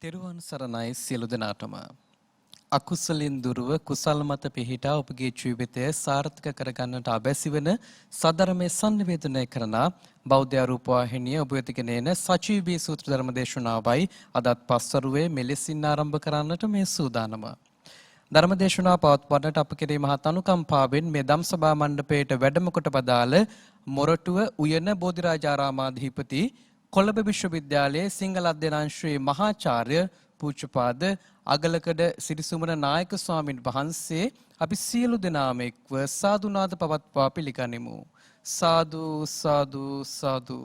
තෙරුවන් සරණයි සියලු දෙනාටම. අකුසලින් දුරව කුසල් මත පිහිටා ඔබගේ ජීවිතය සාර්ථක කරගන්නට අවැසි වන සදරමේ සංනිවේදනය කරන බෞද්ධ රූපවාහිනිය ඔබ වෙතගෙන එන සජීවී සූත්‍ර ධර්ම දේශනාවයි අදත් පස්වරුවේ මෙලෙසින් ආරම්භ කරන්නට මේ සූදානම. ධර්ම දේශනාව පවත්වන්නට අප කෙරෙහි මහත් අනුකම්පාවෙන් මේ ධම්සභා මණ්ඩපයේට වැඩම කොට පදාළ මොරටුව උයන බෝධිරාජාරාමාධිපති කොළඹ විශ්වවිද්‍යාලයේ සිංහල අධ්‍යනාංශයේ මහාචාර්ය පූජ්‍යපාද අගලකඩ සිරිසුමන නායක ස්වාමින් වහන්සේ අපි සියලු දෙනාම එක්ව සාදුනාද පවත්වා පිළිගනිමු. සාදු සාදු සාදු.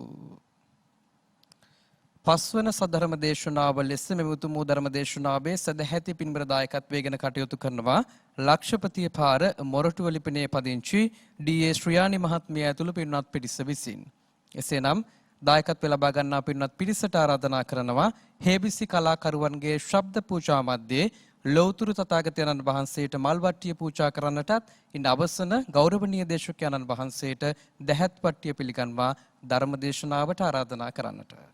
පස්වන සද්ධර්ම දේශනාව ලෙස මෙම උතුම් වූ ධර්ම දේශනාවේ සදැහැති පින්බර දායකත්වයේ ගෙන කටයුතු කරනවා ලක්ෂපතිය පාර මොරටුව ලිපිනේ පදිංචි ඩී.ඒ. ශ්‍රියානි මහත්මිය ඇතුළු පින්වත් පිරිස විසින්. එසේනම් දායකත්වය ලබා ගන්නා පින්වත් පිරිසට ආරාධනා කරනවා හේබිසි කලාකරුවන්ගේ ශබ්ද පූජා මැද්දේ ලෞතුරු තථාගතයන්න් වහන්සේට මල්වට්ටිය පූජා කරන්නටත් ඉන් අවසන ගෞරවනීය දේශකයන්න් වහන්සේට දැහැත් පට්ටිය පිළිගන්වා ධර්ම දේශනාවට ආරාධනා කරන්නට.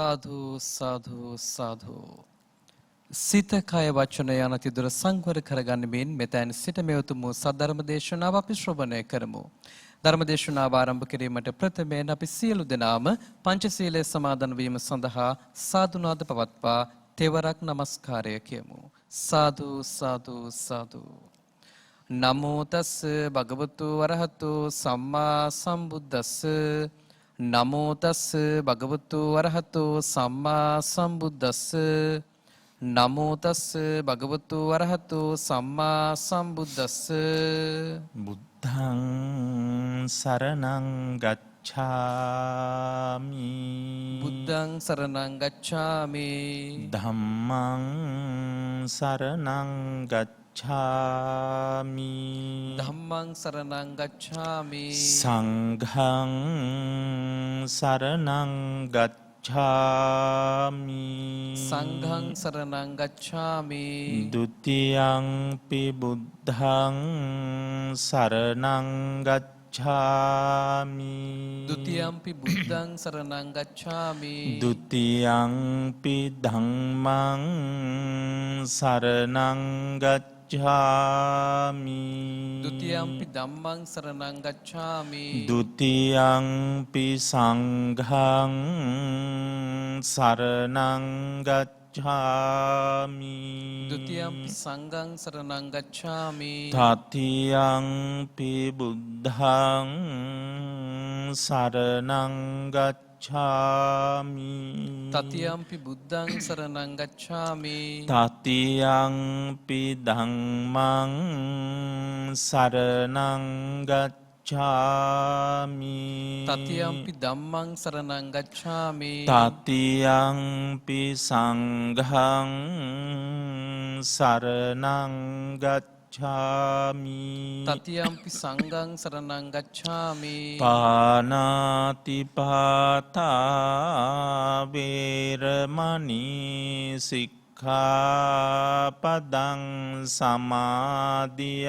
සාදු සාදු සාදු. සිත කය වචන යන තිදුර සංවර කරගන්නමින් මෙතැන් සිට මේ උතුම් සද්ධර්ම දේශනාව අපි ශ්‍රවණය කරමු. ධර්ම දේශනාව ආරම්භ කිරීමට ප්‍රථමයෙන් අපි සියලු දෙනාම පංචශීලයේ සමාදන් වීම සඳහා සාදුනාද පවත්වා තෙවරක් නමස්කාරය කියමු. සාදු සාදු සාදු. නමෝ තස් භගවතු වරහතු සම්මා සම්බුද්දස්ස නමෝ තස් භගවතු වරහතු සම්මා සම්බුද්දස්ස නමෝ තස් භගවතු වරහතු සම්මා සම්බුද්දස්ස. බුද්ධං සරණං ගච්ඡාමි බුද්ධං සරණං ගච්ඡාමි ධම්මං සරණං ගච්ඡාමි ධම්මං සරණං ගච්ඡාමි සංඝං සරණං ගච්ඡාමි සංඝං සරණං ගච්ඡාමි ဒ ුතියං පි බුද්ධං සරණං ගච්ඡාමි ဒ ුතියම්පි බුද්ධං සරණං ගච්ඡාමි ဒ ුතියං පි ධම්මං සරණං ගච්ඡාමි ဒ ුතියම්පි ධම්මං සරණං ගච්ඡාමි ဒ ුතියං පි සංඝං සරණං ගච්ඡාමි ဒ ුතියම්පි සංඝං සරණං ගච්ඡාමි තතියං පි බුද්ධං සරණං ගච්ඡාමි තතියම්පි බුද්ධං සරණං ගච්ඡාමි තතියං පි ධම්මං සරණං ගච්ඡාමි තතියම්පි ධම්මං සරණං ගච්ඡාමි තතියං පි සංඝං සරණං ගච්ඡාමි තතියම්පි සංඝං සරණං ගච්ඡාමි පානාති පාතා වේරමණී සික්ඛාපදං සමාදියාමි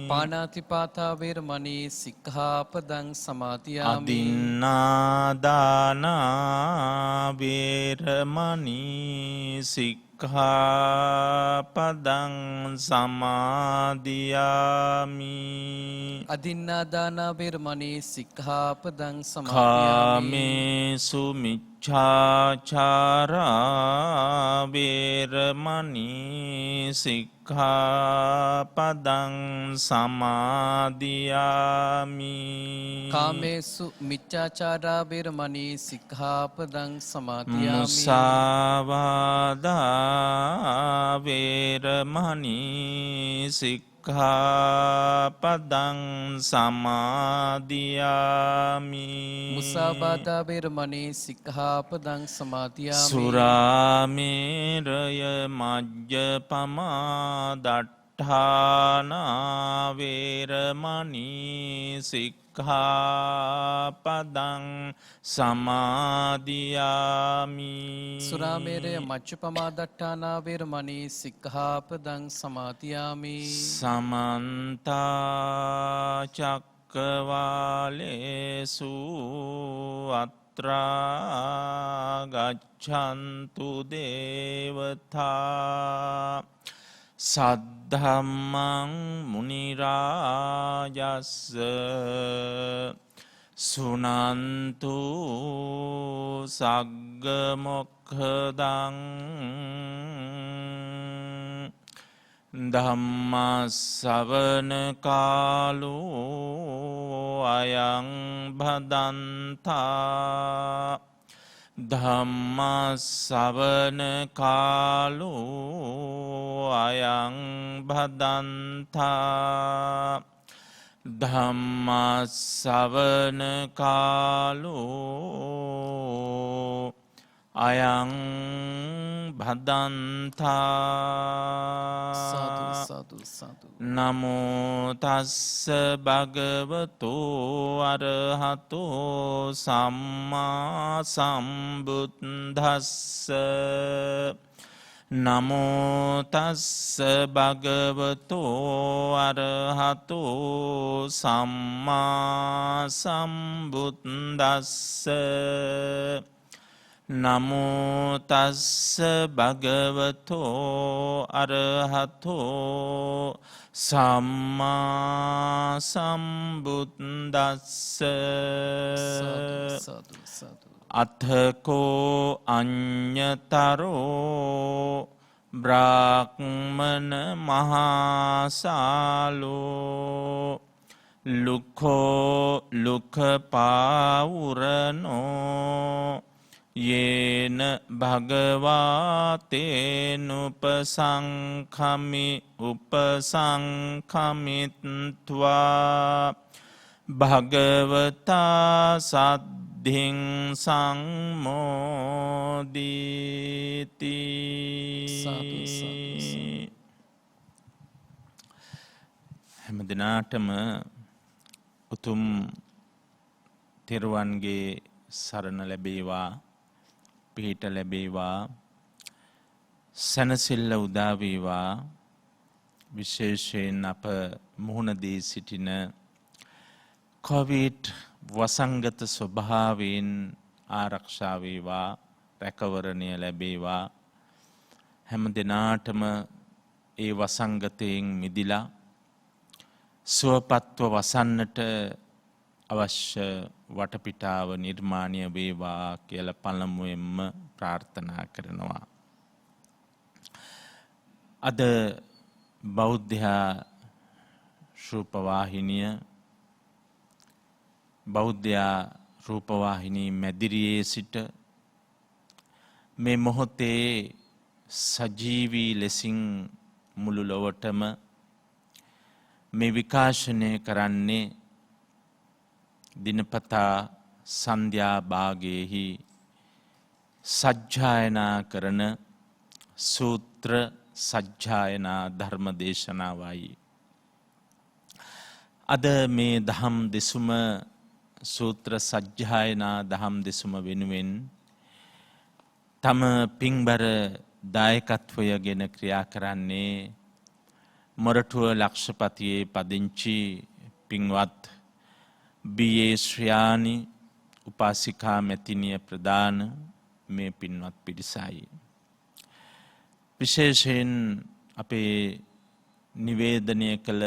පාණාතිපාතා වේරමණී සික්ඛාපදං සමාදියාමි අදින්නාදානා වේරමණී සික්ඛාපදං සික්ඛාපදං සමාදියාමි අදින්නාදානා වේරමණී සික්ඛාපදං සමාදියාමි. කාමේසු මිච්ඡාචාරා වේරමණී සික්ඛාපදං සමාදියාමි කාමේසු මිච්ඡාචාරා වේරමණී සික්ඛාපදං සමාදියාමි. මුසාවාදා වේරමණී සික්ඛාපදං සමාදියාමි මුසාවාදා වේරමණී සික්ඛාපදං සමාදියාමි. සුරාමේරය මජ්ජපමා දට්ඨානා වේරමණී සික්ඛාපදං සමාදියාමි සුරාමේරය මච්චුපමාදට්ඨානා වේරමණී සික්ඛාපදං සමාදියාමි. සමන්ත චක්කවාලේසු අත්‍රා ගච්ඡන්තු දේවතා සද්ධම්මං මුනි රාජස්ස සුනන්තු සග්ග මොක්ඛදං ධම්මස්සවන කාලෝ අයං භදන්තා ධම්මස්සවන කාලෝ අයං භදන්තා ධම්මස්සවන කාලෝ අයං භදන්තා සාදු සාදු සාදු. නමෝ තස්ස භගවතු අරහතෝ සම්මා සම්බුද්දස්ස නමෝ තස්ස භගවතු අරහතෝ සම්මා සම්බුද්දස්ස නමෝ තස්ස භගවතෝ අරහතෝ සම්මා සම්බුද්දස්ස සාදු සාදු. අත්ථකෝ අඤ්ඤතරෝ බ්‍රාහ්මන මහාසාලෝ ලුඛෝ ලුඛපාවුරනෝ යේන භගවාතේනුපසංඛමි උපසංඛමිත්වා භගවතා සද්ධින් සංමෝදිති සාදු සාදු. හැම දිනාටම උතුම් තෙරුවන්ගේ සරණ ලැබේවා පිහිට ලැබේවා සැනසෙල්ල උදා වේවා විශේෂයෙන් අප මුහුණ දී සිටින කොවිඩ් වසංගත ස්වභාවයෙන් ආරක්ෂා වේවා රැකවරණය ලැබේවා හැම දිනාටම ඒ වසංගතයෙන් මිදිලා සුවපත්ව වසන්නට අවශ්‍ය වටපිටාව නිර්මාණය වේවා කියලා පළමුවෙන්ම ප්‍රාර්ථනා කරනවා. අද බෞද්ධ රූපවාහිනිය බෞද්ධ රූපවාහිනී මැදිරියේ සිට මේ මොහොතේ සජීවී ලෙසින් මුළු ලොවටම මේ විකාශනය කරන්නේ දිනපතා සන්ධ්‍යා භාගයේහි සජ්ජායනා කරන සූත්‍ර සජ්ජායනා ධර්ම දේශනාවයි. අද මේ දහම් දෙසුම සූත්‍ර සජ්ජායනා දහම් දෙසුම වෙනුවෙන් තම පින්බර දායකත්වය ගෙන ක්‍රියා කරන්නේ මොරටුව ලක්ෂපතියේ පදිංචි පින්වත් බී.ඒ. ශ්‍රියානි උපාසිකා මැතිනිය ප්‍රදාන මේ පින්වත් පිරිසයි. විශේෂයෙන් අපේ නිවේදනය කළ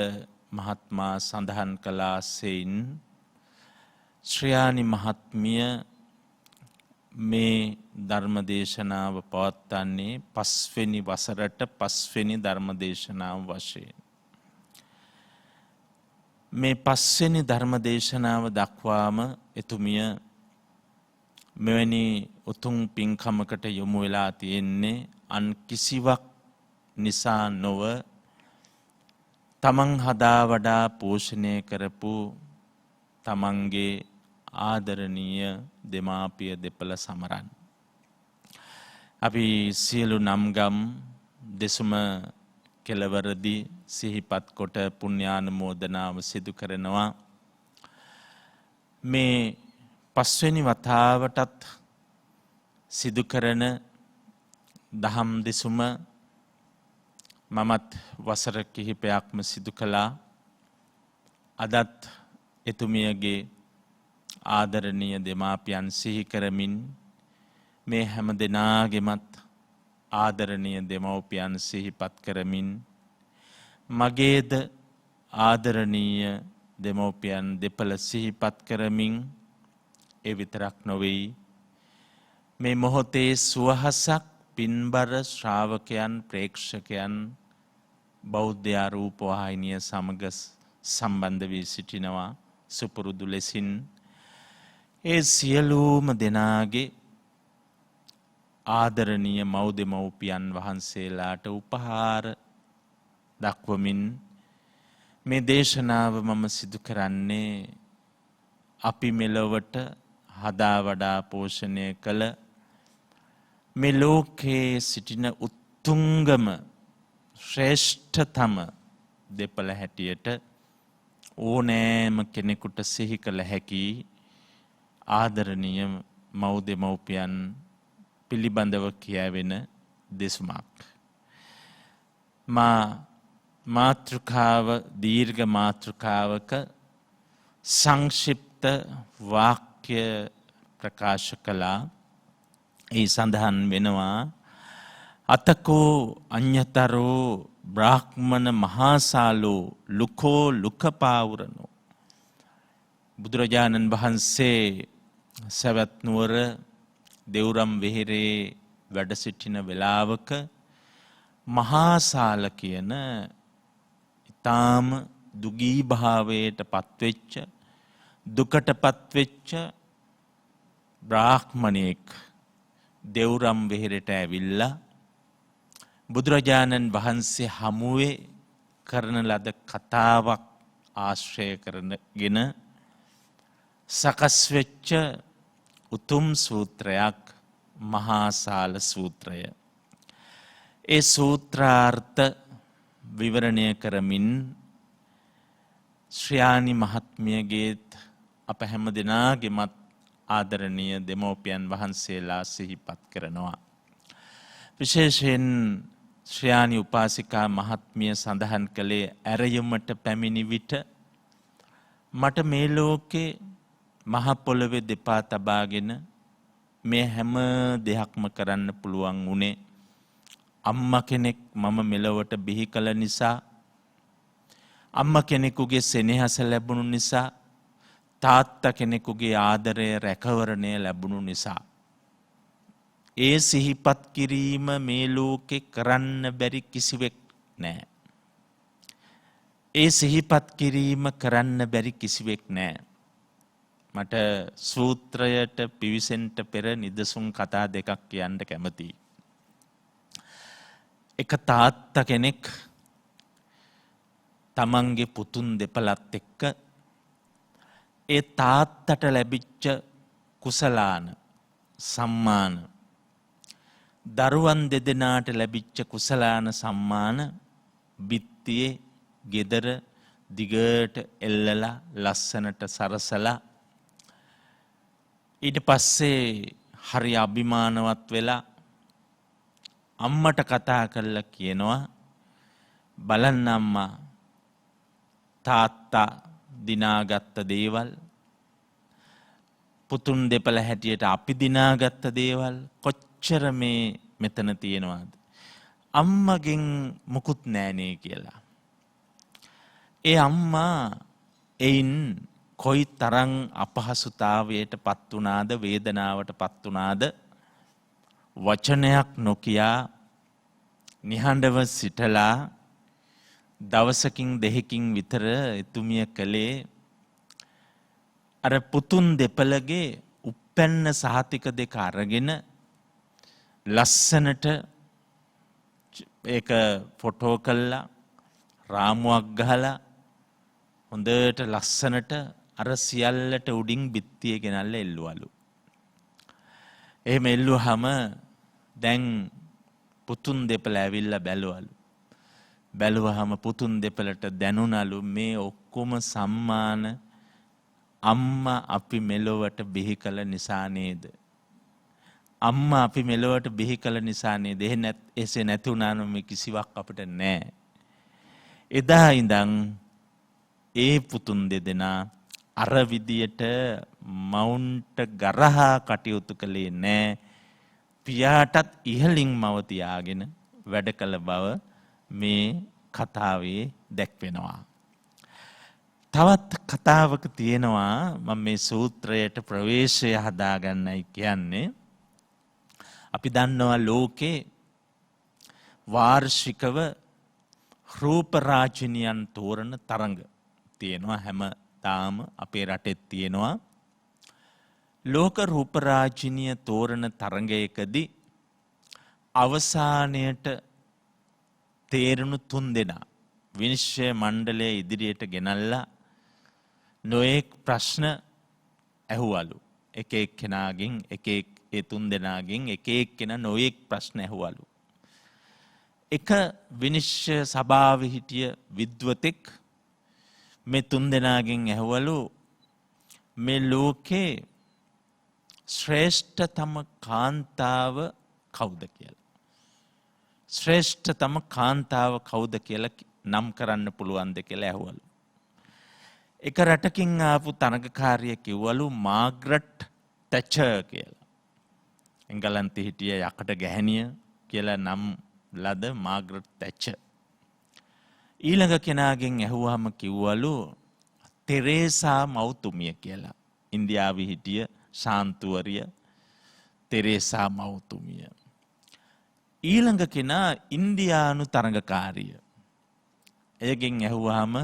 මහත්මා සඳහන් කළාසෙයින් ශ්‍රියානි මහත්මිය මේ ධර්මදේශනාව පවත්වන්නේ 5 වෙනි වසරට 5 වෙනි ධර්මදේශනාව වශයෙන්. මේ 5 වෙනි ධර්මදේශනාව දක්වාම එතුමිය මෙවැනි උතුම් පින්කමකට යොමු වෙලා තියෙන්නේ අන් කිසිවක් නිසා නොව තමන් හදා වඩා පෝෂණය කරපු තමන්ගේ ආදරණීය දෙමාපිය දෙපළ සමරන්. අපි සියලු නම්ගම් දෙසුම කෙළවරදී සිහිපත් කොට පුණ්‍යානුමෝදනාව සිදු කරනවා. මේ 5 වෙනි වතාවටත් සිදු කරන දහම් දෙසුම මමත් වසර කිහිපයක්ම සිදු කළා. අදත් එතුමියගේ ආදරණීය දෙමාපියන් සිහි කරමින් මේ හැම දෙනාගේමත් ආදරණීය දෙමව්පියන් සිහිපත් කරමින් මගේද ආදරණීය දෙමව්පියන් දෙපළ සිහිපත් කරමින් ඒ විතරක් නොවේ මේ මොහොතේ සුවහසක් පින්බර ශ්‍රාවකයන් ප්‍රේක්ෂකයන් බෞද්ධ රූපවාහිනිය සමග සම්බන්ධ වී සිටිනවා සුපුරුදු ලෙසින් ඒ සියලුම දෙනාගේ ආදරණීය මව් දෙමව්පියන් වහන්සේලාට උපහාර දක්වමින් මේ දේශනාව මම සිදු කරන්නේ අපි මෙලොවට හදා වඩා පෝෂණය කළ මේ ලෝකයේ සිටින උත්තුංගම ශ්‍රේෂ්ඨතම දෙපළ හැටියට ඕනෑම කෙනෙකුට සිහි කළ හැකි ආදරණීය මව් දෙමව්පියන් පිළිබඳව කියවෙන දෙසුමක්. මාතෘකාව දීර්ඝ මාතෘකාවක සංක්ෂිප්ත වාක්‍ය ප්‍රකාශ කළා. ඒ සඳහන් වෙනවා අතකෝ අඤ්‍යතරෝ බ්‍රාහ්මණ මහාසාලෝ ලුකෝ ලුකපාවුරනෝ. බුදුරජාණන් වහන්සේ සවැත් නුවර දෙව්රම් වෙහෙරේ වැඩ සිටින වෙලාවක මහාසාල කියන ඊටාම දුගී භාවයට පත්වෙච්ච දුකට පත්වෙච්ච බ්‍රාහ්මණයෙක් දෙව්රම් වෙහෙරට ඇවිල්ලා බුදුරජාණන් වහන්සේ හමුවේ කරන ලද කතාවක් ආශ්‍රය කරගෙන සකස් වෙච්ච උතුම් සූත්‍රයක් මහාසාල සූත්‍රය. ඒ සූත්‍රාර්ථ විවරණය කරමින් ශ්‍රියානි මහත්මියගේත් අප හැම දෙනාගේමත් ආදරණීය දෙමව්පියන් වහන්සේලා සිහිපත් කරනවා. විශේෂයෙන් ශ්‍රියානි උපාසිකා මහත්මිය සඳහන් කළේ ඇරයුමට පැමිණි විට මට මේ ලෝකේ මහ පොළවේ දෙපා තබාගෙන මේ හැම දෙයක්ම කරන්න පුළුවන් වුණේ අම්මා කෙනෙක් මම මෙලොවට බිහි කළ නිසා, අම්මා කෙනෙකුගේ සෙනෙහස ලැබුණු නිසා, තාත්තා කෙනෙකුගේ ආදරය රැකවරණය ලැබුණු නිසා. ඒ සිහිපත් කිරීම මේ ලෝකේ කරන්න බැරි කිසිවෙක් නැහැ. ඒ සිහිපත් කිරීම කරන්න බැරි කිසිවෙක් නැහැ. මට සූත්‍රයට පිවිසෙන්න පෙර නිදසුන් කතා දෙකක් කියන්න කැමතියි. එක තාත්තා කෙනෙක් තමන්ගේ පුතුන් දෙපළත් එක්ක ඒ තාත්තට ලැබිච්ච කුසලාන සම්මාන, දරුවන් දෙදෙනාට ලැබිච්ච කුසලාන සම්මාන බිත්තියේ ගෙදර දිගට එල්ලලා ලස්සනට සරසලා ඊට පස්සේ හරි අභිමානවත් වෙලා අම්මට කතා කරලා කියනවා, බලන්න අම්මා, තාත්තා දිනාගත්ත දේවල්, පුතුන් දෙපළ හැටියට අපි දිනාගත්ත දේවල් කොච්චර මේ මෙතන තියෙනවද? අම්මගෙන් මුකුත් නෑනේ කියලා. ඒ අම්මා එයින් කොයි තරම් අපහසුතාවයට පත් වුණාද වේදනාවට පත් වුණාද වචනයක් නොකියා නිහඬව සිටලා දවසකින් දෙකකින් විතර එතුමිය කළේ අර පුතුන් දෙපළගේ උප්පැන්න සහතික දෙක අරගෙන ලස්සනට ඒක ෆොටෝ කළා රාමුවක් ගහලා හොඳට ලස්සනට අර සියල්ලට උඩින් බිත්තිය ගෙනල්ලා එල්ලුවලු. එහෙම එල්ලුවාම දැන් පුතුන් දෙපළ ඇවිල්ලා බැලුවලු. බැලුවාම පුතුන් දෙපළට දැනුණලු මේ ඔක්කොම සම්මාන අම්මා අපි මෙලොවට බිහි කළ නිසා නේද? අම්මා අපි මෙලොවට බිහි කළ නිසා නේද? එසේ නැති වුණා නම් මේ කිසිවක් අපිට නැහැ. එදා ඉඳන් ඒ පුතුන් දෙදෙනා අර විදියට මවුන්ට ගරහා කටයුතු කළේ නැහැ. පියාටත් ඉහළින් මව තියාගෙන වැඩ කළ බව මේ කතාවේ දැක්වෙනවා. තවත් කතාවක තියෙනවා මම මේ සූත්‍රයට ප්‍රවේශය හදාගන්නයි කියන්නේ. අපි දන්නවා ලෝකේ වාර්ෂිකව රූපරාජිනියන් තෝරන තරඟ තියෙනවා. හැමදාම අපේ රටෙත් තියෙනවා. ලෝක රූපරාජිනිය තෝරන තරඟයකදී අවසානයට තේරුණු 3 දෙනා විනිශ්චය මණ්ඩලය ඉදිරියට ගෙනල්ලා නොඑක් ප්‍රශ්න ඇහුවලු. එක එක්කෙනාගෙන් ඒ 3 දෙනාගෙන් එක එක්කෙනා නොඑක් ප්‍රශ්න ඇහුවලු. එක විනිශ්චය සභාවේ හිටිය විද්වතෙක් මේ 3 දෙනාගෙන් ඇහුවලු මේ ලෝකේ ශ්‍රේෂ්ඨතම කාන්තාව කවුද කියලා. ශ්‍රේෂ්ඨතම කාන්තාව කවුද කියලා නම් කරන්න පුළුවන්ද කියලා ඇහුවලු. එක රටකින් ආපු තරඟකාරිය කිව්වලු මාග්‍රට් තැචර් කියලා. එංගලන්තේ හිටිය යකට ගැහණිය කියලා නම් ලද මාග්‍රට් තැචර්. ඊළඟ කෙනාගෙන් ඇහුවාම කිව්වලු තෙරේසා මව්තුමිය කියලා. ඉන්දියාවේ හිටිය ශාන්තුවරිය තෙරේසා මව්තුමිය. ඊළඟ කෙනා ඉන්දියානු තරඟකාරිය. එයගෙන් ඇහුවාම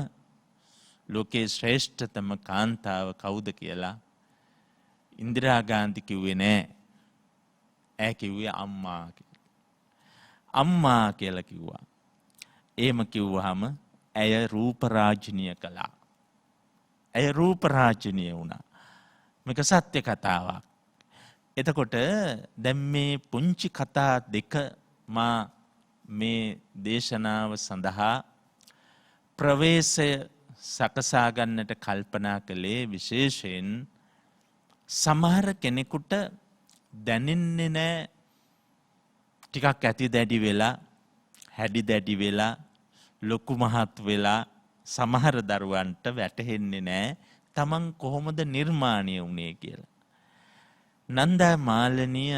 ලෝකේ ශ්‍රේෂ්ඨතම කාන්තාව කවුද කියලා ඉන්දිරා ගාන්ධි කිව්වේ නෑ. ඈ කිව්වේ අම්මා කියලා. අම්මා කියලා කිව්වා. එහෙම කිව්වහම ඇය රූපරාජිනිය කළා. ඇය රූපරාජිනිය වුණා. මේක සත්‍ය කතාවක්. එතකොට දැන් මේ පුංචි කතා දෙක මා මේ දේශනාව සඳහා ප්‍රවේශය සකසා ගන්නට කල්පනා කළේ විශේෂයෙන් සමහර කෙනෙකුට දැනෙන්නේ නැහැ ටිකක් ඇති දැඩි වෙලා හැඩි දැඩි වෙලා ලොකු මහත් වෙලා සමහර දරුවන්ට වැටහෙන්නේ නැහැ තමන් කොහොමද නිර්මාණය වුණේ කියලා. නන්දා මාලනිය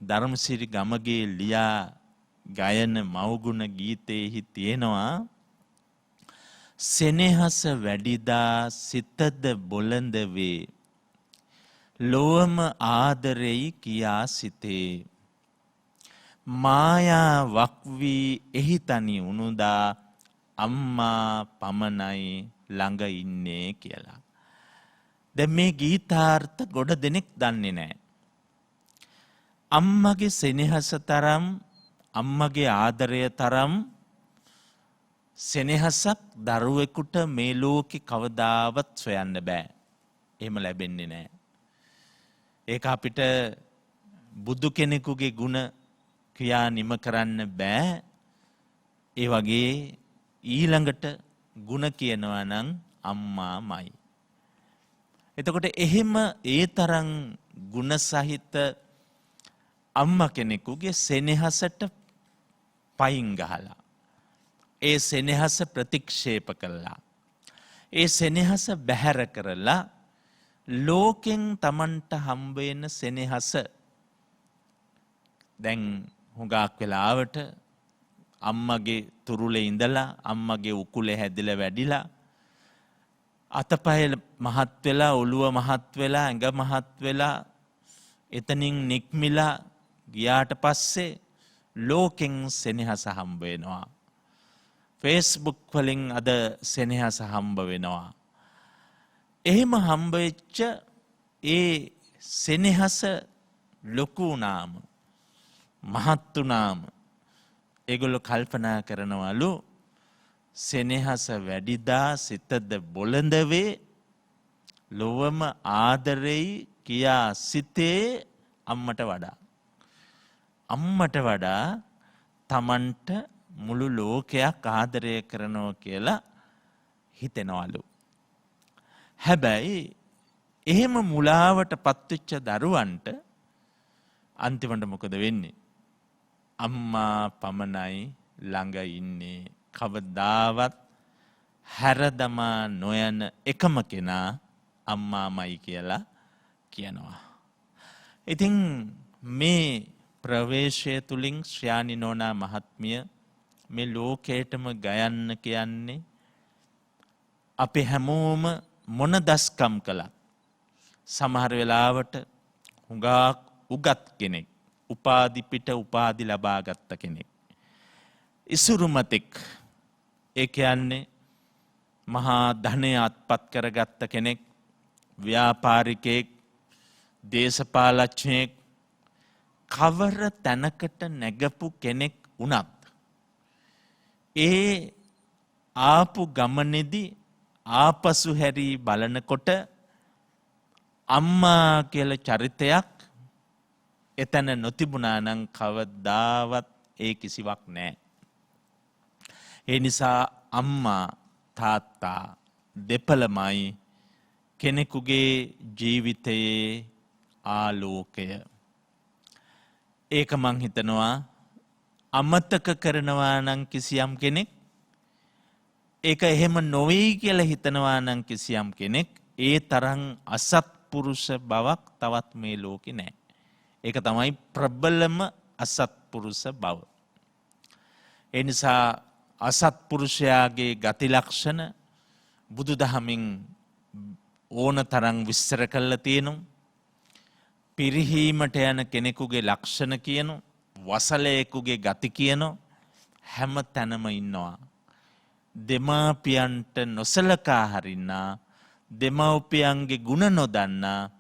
ධර්මසිරි ගමගේ ලියා ගයන මව්ගුණ ගීතයේහි තියෙනවා සෙනෙහස වැඩිදා සිතද බොළඳ වේ ලොවම ආදරෙයි කියා සිතේ මායාවක් වී එහි තනි උනුදා අම්මා පමණයි ළඟ ඉන්නේ කියලා. දැන් මේ ගීතාර්ථ ගොඩ දෙනෙක් දන්නේ නැහැ. අම්මගේ සෙනෙහස තරම් අම්මගේ ආදරය තරම් සෙනෙහසක් දරුවෙකුට මේ ලෝකේ කවදාවත් සොයන්න බෑ. එහෙම ලැබෙන්නේ නැහැ. ඒක අපිට බුදු කෙනෙකුගේ ගුණ ක්‍රියා නිම කරන්න බෑ. ඒ වගේ ඊළඟට ගුණ කියනවා නම් අම්මාමයි. එතකොට එහෙම ඒ තරම් ගුණ සහිත අම්මා කෙනෙකුගේ සෙනෙහසට පයින් ගහලා ඒ සෙනෙහස ප්‍රතික්ෂේප කළා. ඒ සෙනෙහස බැහැර කරලා ලෝකෙන් Tamanට හම්බ වෙන සෙනෙහස දැන් හුඟක් වෙලාවට අම්මගේ තුරුලේ ඉඳලා අම්මගේ උකුලේ හැදිලා වැඩිලා අතපය මහත් වෙලා ඔළුව මහත් වෙලා ඇඟ මහත් වෙලා එතනින් නික්මිලා ගියාට පස්සේ ලෝකෙන් සෙනෙහස හම්බ වෙනවා. Facebook වලින් අද සෙනෙහස හම්බ වෙනවා. එහෙම හම්බ වෙච්ච ඒ සෙනෙහස ලොකු වුණාම මහත් වුණාම ඒගොල්ලෝ කල්පනා කරනවලු සෙනෙහස වැඩිදා සිතද බොළඳ වේ ලොවම ආදරෙයි කියා සිතේ අම්මට වඩා. අම්මට වඩා තමන්ට මුළු ලෝකයක් ආදරය කරනවා කියලා හිතෙනවලු. හැබැයි එහෙම මුලාවට පත්වෙච්ච දරුවන්ට අන්තිමට මොකද වෙන්නේ? අම්මා පමණයි ළඟ ඉන්නේ. කවදාවත් හැරදමා නොයන එකම කෙනා අම්මාමයි කියලා කියනවා. ඉතින් මේ ප්‍රවේශය තුලින් ශ්‍යානි නෝනා මහත්මිය මේ ලෝකයටම ගයන්න කියන්නේ අපි හැමෝම මොන දස්කම් කළත් සමහර වෙලාවට හුඟක් උගත් කෙනෙක් උපාධි පිට උපාධි ලබා ගත්ත කෙනෙක් ඉසුරුමතෙක් ඒ කියන්නේ මහා ධනය අත්පත් කරගත්ත කෙනෙක් ව්‍යාපාරිකයෙක් දේශපාලඥයෙක් කවර තැනකට නැගපු කෙනෙක් වුණත් ඒ ආපු ගමනේදී ආපසු හැරී බලනකොට අම්මා කියලා චරිතයක් එතන නොතිබුණා නම් කවදාවත් ඒ කිසිවක් නැහැ. ඒ නිසා අම්මා තාත්තා දෙපළමයි කෙනෙකුගේ ජීවිතයේ ආලෝකය. ඒක මං හිතනවා අමතක කරනවා නම් කිසියම් කෙනෙක් ඒක එහෙම නොවේයි කියලා හිතනවා නම් කිසියම් කෙනෙක් ඒ තරම් අසත්පුරුෂ බවක් තවත් මේ ලෝකේ නැහැ. ඒක තමයි ප්‍රබලම අසත්පුරුෂ බව. ඒ නිසා අසත්පුරුෂයාගේ ගති ලක්ෂණ බුදුදහමින් ඕන තරම් විස්තර කරලා තියෙනවා. පිරිහීමට යන කෙනෙකුගේ ලක්ෂණ කියනු වසලයෙකුගේ ගති කියනු හැම තැනම ඉන්නවා. දෙමාපියන්ට නොසලකා හරින්නා දෙමව්පියන්ගේ ගුණ නොදන්නා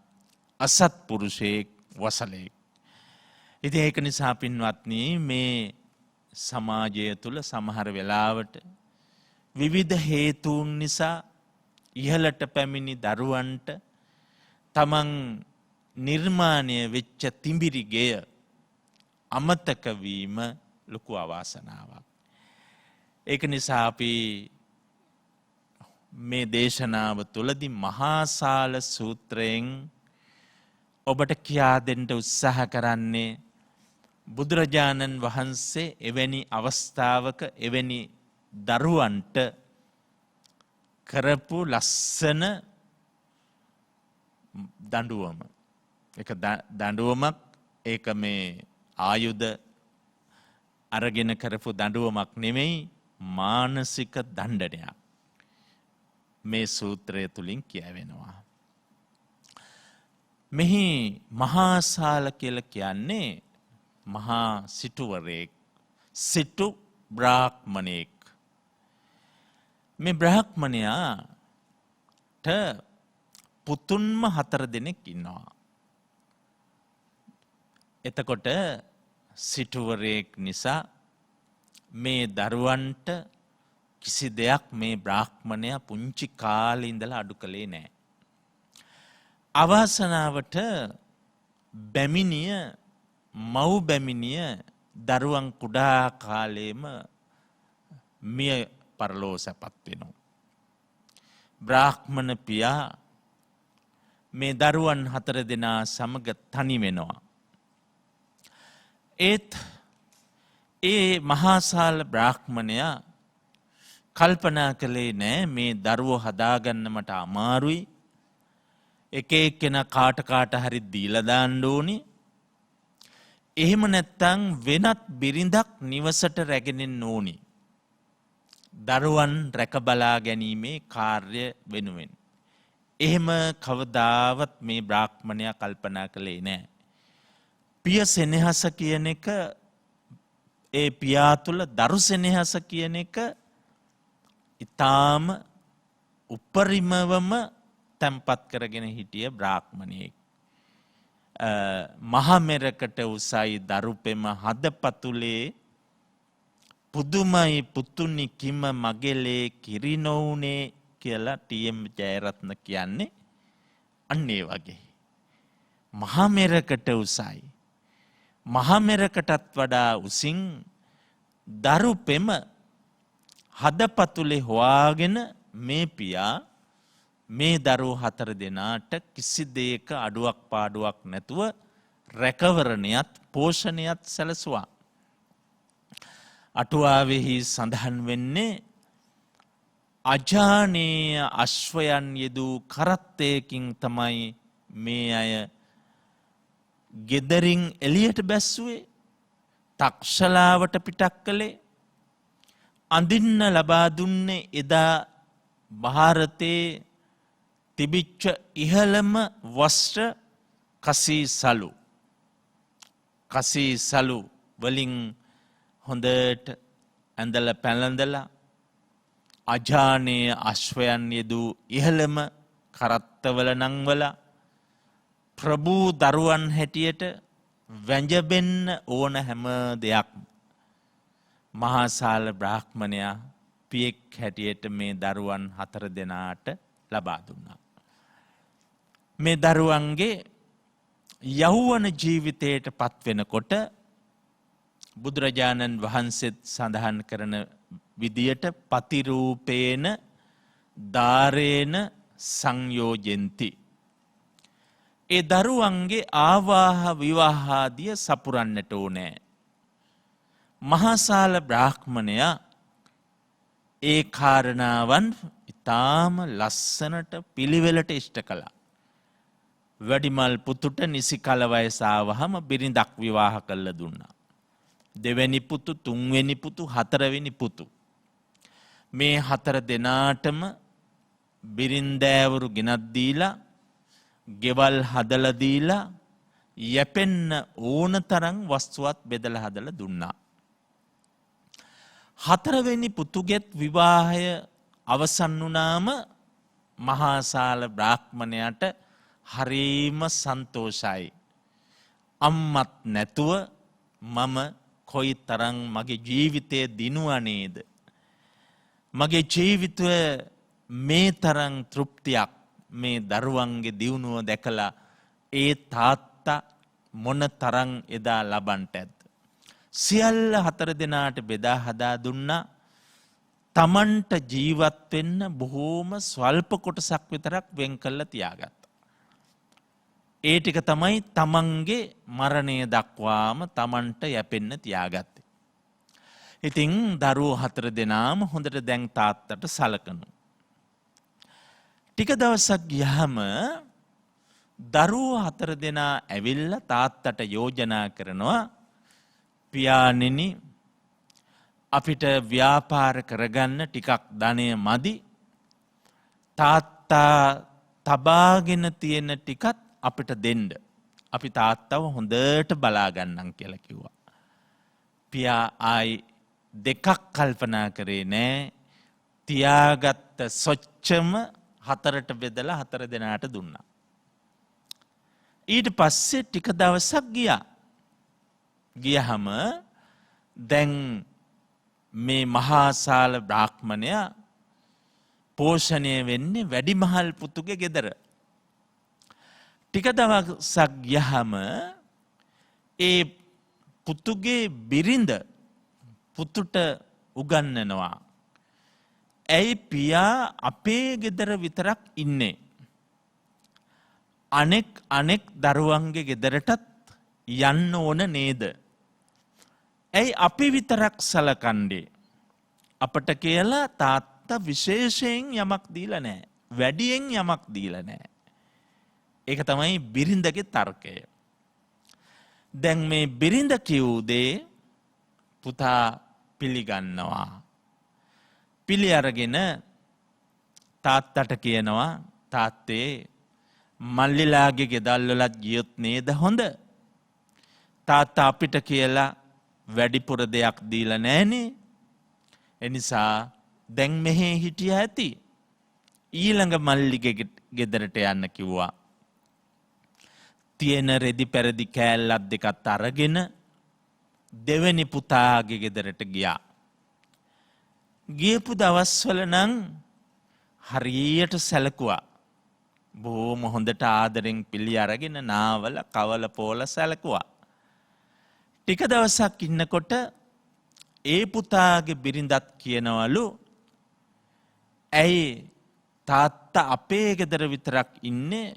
අසත්පුරුෂයෙක් වසලයෙක්. ඉතින් ඒක නිසා පින්වත්නි මේ සමාජය තුල සමහර වෙලාවට විවිධ හේතුන් නිසා ඉහළට පැමිණි දරුවන්ට තමන් නිර්මාණය වෙච්ච තිඹිරි ගෙය අමතක වීම ලොකු අවාසනාවක්. ඒක නිසා අපි මේ දේශනාව තුළදී මහාසාල සූත්‍රයෙන් ඔබට කියා දෙන්න උත්සාහ කරන්නේ බුදුරජාණන් වහන්සේ එවැනි අවස්ථාවක එවැනි දරුවන්ට කරපු ලස්සන දඬුවම. ඒක දඬුවමක් ඒක මේ ආයුධ අරගෙන කරපු දඬුවමක් නෙමෙයි මානසික දණ්ඩනයක්. මේ සූත්‍රය තුලින් කියවෙනවා. මෙහි මහාසාල කියලා කියන්නේ මහා සිටුවරයෙක් සිටු බ්‍රාහ්මණයෙක්. මේ බ්‍රාහ්මණයාට පුතුන්ම 4 දෙනෙක් ඉන්නවා. එතකොට සිටුවරයෙක් නිසා මේ දරුවන්ට කිසි දෙයක් මේ බ්‍රාහ්මණයා පුංචි කාලේ ඉඳලා අඩු කළේ නැහැ. අවාසනාවට බැමිණිය මව් බැමිණිය දරුවන් කුඩා කාලේම මිය පරලෝ සැපත් වෙනවා. බ්‍රාහ්මණ පියා මේ දරුවන් 4 දෙනා සමග තනි වෙනවා. ඒත් ඒ මහාසාල බ්‍රාහ්මණයා කල්පනා කළේ නෑ මේ දරුවෝ හදාගන්න මට අමාරුයි. එක එක්කෙනා කාට හරි දීලා දාන්න ඕනි. එහෙම නැත්තං වෙනත් බිරිඳක් නිවසට රැගෙනෙන් ඕනි. දරුවන් රැකබලා ගැනීමේ කාර්ය වෙනුවෙන්. එහෙම කවදාවත් මේ බ්‍රාහ්මණයා කල්පනා කළේ නෑ. පිය සෙනෙහස කියන එක ඒ පියා තුළ දරු සෙනෙහස කියන එක ඉතාම උපරිමවම තැන්පත් කරගෙන හිටිය බ්‍රාහ්මණයෙක්. මහමෙරකට උසයි දරුපෙම හදපතුලේ පුදුමයි පුතුනි කිම මගෙලේ කිරිනොවුනේ කියලා ටීඑම් ජයරත්න කියන්නේ අන්නේ වගේ. මහමෙරකට උසයි. මහමෙරකටත් වඩා උසින් දරුපෙම හදපතුලේ හොයාගෙන මේ පියා මේ දරු 4 දෙනාට කිසි දෙයක අඩුවක් පාඩුවක් නැතුව රැකවරණයත් පෝෂණයත් සැලසුවා. අටුවාවෙහි සඳහන් වෙන්නේ අජානීය අශ්වයන් යෙදූ කරත්තයකින් තමයි මේ අය ගෙදරින් එළියට බැස්සුවේ, තක්ෂලාවට පිටක් කළේ. අඳින්න ලබා දුන්නේ එදා ಭಾರತයේ තිබිච්ච ඉහළම වස්ත්‍ර කසී සලු. කසී සලු වලින් හොඳට ඇඳලා පැළඳලා අජානීය අශ්වයන් යෙදූ ඉහළම කරත්තවල නංවලා ප්‍රභූ දරුවන් හැටියට වැඳෙන්න ඕන හැම දෙයක්ම මහාසාල බ්‍රාහ්මණයා පියෙක් හැටියට මේ දරුවන් 4 දෙනාට ලබා දුන්නා. මේ දරුවන්ගේ යෞවන ජීවිතයට පත්වෙනකොට බුදුරජාණන් වහන්සේත් සඳහන් කරන විදියට පතිරූපේන ධාරේන සංයෝජෙන්ති. ඒ දරුවන්ගේ ආවාහ විවාහාදිය සපුරන්නට ඕනෑ. මහාසාල බ්‍රාහ්මණයා ඒ කාරණාවන් ඉතාම ලස්සනට පිළිවෙලට ඉෂ්ට කළා. වැඩිමල් පුතුට නිසි කල වයස ආවහම බිරිඳක් විවාහ කළ දුන්නා. දෙවැනි පුතු, තුන්වෙනි පුතු, හතරවෙනි පුතු. මේ 4 දෙනාටම බිරින්දෑවරු ගෙනත් දීලා, ගෙවල් හදලා දීලා, යැපෙන්න ඕන තරම් වස්තුවත් බෙදලා හදලා දුන්නා. 4 වෙනි පුතුගෙත් විවාහය අවසන් වුණාම මහාසාල බ්‍රාහ්මණයාට හරීම සන්තෝෂයි. අම්මත් නැතුව මම කොයි තරම් මගේ ජීවිතය දිනුවා නේද? මගේ ජීවිතය මේ තරම් තෘප්තියක් මේ දරුවන්ගේ දියුණුව දැකලා ඒ තාත්තා මොන තරම් එදා ලබන්ට ඇද්ද? සියල්ල 4 දෙනාට බෙදා හදා දුන්නා. තමන්ට ජීවත් වෙන්න බොහෝම ස්වල්ප කොටසක් විතරක් වෙන් කළා තියාගත්තා. ඒ ටික තමයි තමන්ගේ මරණය දක්වාම තමන්ට යැපෙන්න තියාගත්තේ. ඉතින් දරුවෝ 4 දෙනාම හොඳට දැන් තාත්තට සලකනු. ටික දවසක් ගියාම දරුවෝ 4 දෙනා ඇවිල්ලා තාත්තට යෝජනා කරනවා, පියාණෙනි අපිට ව්‍යාපාර කරගන්න ටිකක් ධනය මදි. තාත්තා තබාගෙන තියෙන ටිකත් අපිට දෙන්න. අපි තාත්තව හොඳට බලා ගන්නම් කියලා කිව්වා. පියා ආයි දෙකක් කල්පනා කරේ නෑ. තියාගත්ත සොච්චම 4ට බෙදලා 4 දෙනාට දුන්නා. ඊට පස්සේ ටික දවසක් ගියා. ගියහම දැන් මේ මහාසාල බ්‍රාහ්මණයා පෝෂණය වෙන්නේ වැඩිමහල් පුතුගේ ගෙදර. ටික දවසක් ගියහම ඒ පුතුගේ බිරිඳ පුතුට උගන්වනවා, ඇයි පියා අපේ ගෙදර විතරක් ඉන්නේ? අනෙක් දරුවන්ගේ ගෙදරටත් යන්න ඕන නේද? ඇයි අපි විතරක් සලකන්නේ? අපට කියලා තාත්තා විශේෂයෙන් යමක් දීලා නැහැ. වැඩියෙන් යමක් දීලා නැහැ. ඒක තමයි බිරිඳගේ තර්කය. දැන් මේ බිරිඳ කිව් දේ පුතා පිළිගන්නවා. පිළි අරගෙන තාත්තට කියනවා තාත්තේ මල්ලිලාගේ ගෙදල්වලත් ගියොත් නේද හොඳ? තාත්තා අපිට කියලා වැඩිපුර දෙයක් දීලා නැහනේ. එනිසා දැන් මෙහෙ හිටිය ඇති. ඊළඟ මල්ලිගේ ගෙදරට යන්න කිව්වා. තියෙන රෙදි පෙරදි කෑල්ලක් දෙකත් අරගෙන දෙවෙනි පුතාගේ ගෙදරට ගියා. ගියපු දවස්වල නම් හරියට සැලකුවා. බොහොම හොඳට ආදරෙන් පිළි අරගෙන නාවල කවල පෝල සැලකුවා. ටික දවසක් ඉන්නකොට ඒ පුතාගේ බිරිඳත් කියනවලු ඇයි තාත්තා අපේ ගෙදර විතරක් ඉන්නේ